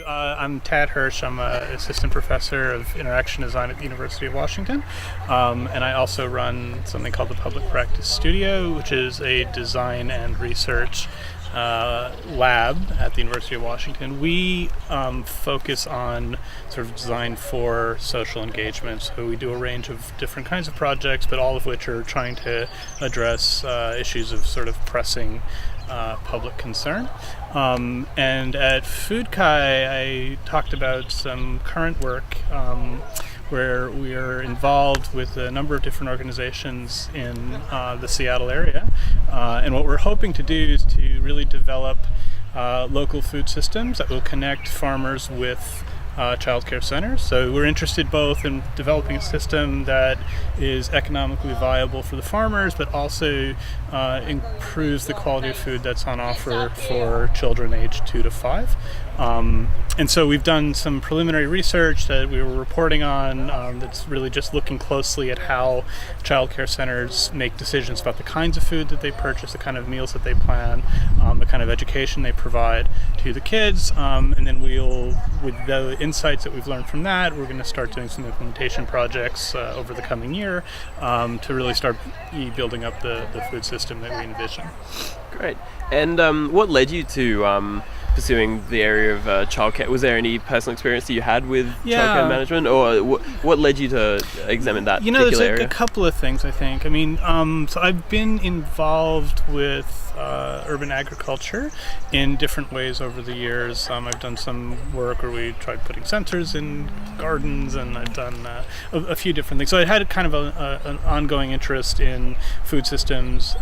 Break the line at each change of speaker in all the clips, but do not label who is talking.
I'm Tad Hirsch. I'm an assistant professor of interaction design at the University of Washington. And I also run something called the Public Practice Studio, which is a design and research lab at the University of Washington. We focus on sort of design for social engagement. So we do a range of different kinds of projects, but all of which are trying to address issues of sort of pressing public concern. And at FoodCHI, I talked about some current work where we are involved with a number of different organizations in the Seattle area. And what we're hoping to do is to really develop local food systems that will connect farmers with childcare centers. So we're interested both in developing a system that is economically viable for the farmers, but also improves the quality of food that's on offer for children aged 2 to 5. And so we've done some preliminary research that we were reporting on that's really just looking closely at how childcare centers make decisions about the kinds of food that they purchase, the kind of meals that they plan, the kind of education they provide to the kids. And then with the insights that we've learned from that, we're going to start doing some implementation projects over the coming year to really start building up the food system that we envision.
Great. And what led you to pursuing the area of childcare? Was there any personal experience that you had with childcare management, or what led you to examine that particular area?
There's a couple of things, I think. I mean, so I've been involved with urban agriculture in different ways over the years. I've done some work where we tried putting sensors in gardens, and I've done a few different things. So I had kind of an ongoing interest in food systems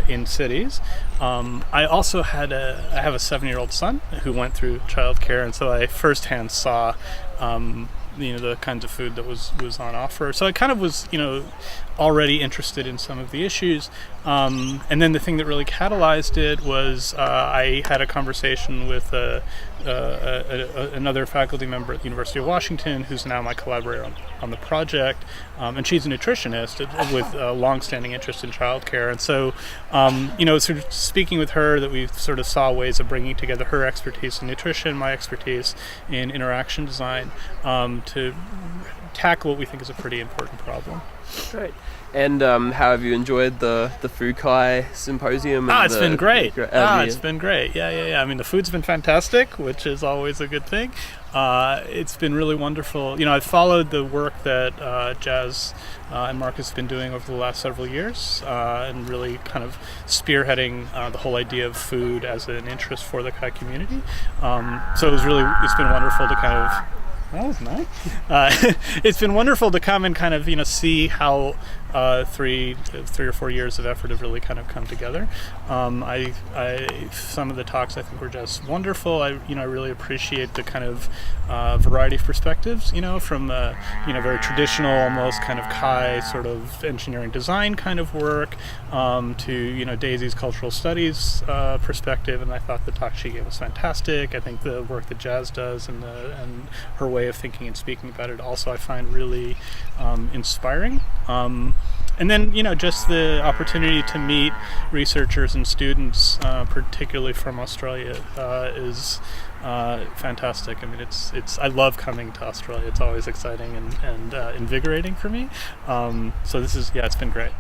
in cities. I also I have a 7-year-old son who went through childcare, and so I firsthand saw the kinds of food that was on offer. So I kind of was already interested in some of the issues. And then the thing that really catalyzed it was I had a conversation with another faculty member at the University of Washington, who's now my collaborator on the project, and she's a nutritionist with a long-standing interest in childcare. And so, sort of speaking with her, that we sort of saw ways of bringing together her expertise in nutrition, my expertise in interaction design, to tackle what we think is a pretty important problem.
Great. And how have you enjoyed the FoodCHI symposium?
It's been great. It's been great. Yeah. I mean, the food's been fantastic, which is always a good thing. It's been really wonderful. I've followed the work that Jazz and Marcus have been doing over the last several years, and really kind of spearheading the whole idea of food as an interest for the CHI community. So it's been wonderful to kind of. That was nice. It's been wonderful to come and kind of see how 3 or 4 years of effort have really kind of come together. Some of the talks I think were just wonderful. I really appreciate the kind of variety of perspectives. From very traditional, almost kind of CHI sort of engineering design kind of work, to Daisy's cultural studies perspective. And I thought the talk she gave was fantastic. I think the work that Jazz does and her way of thinking and speaking about it also I find really inspiring. And then, just the opportunity to meet researchers and students, particularly from Australia, is fantastic. I mean, I love coming to Australia. It's always exciting and invigorating for me. So it's been great.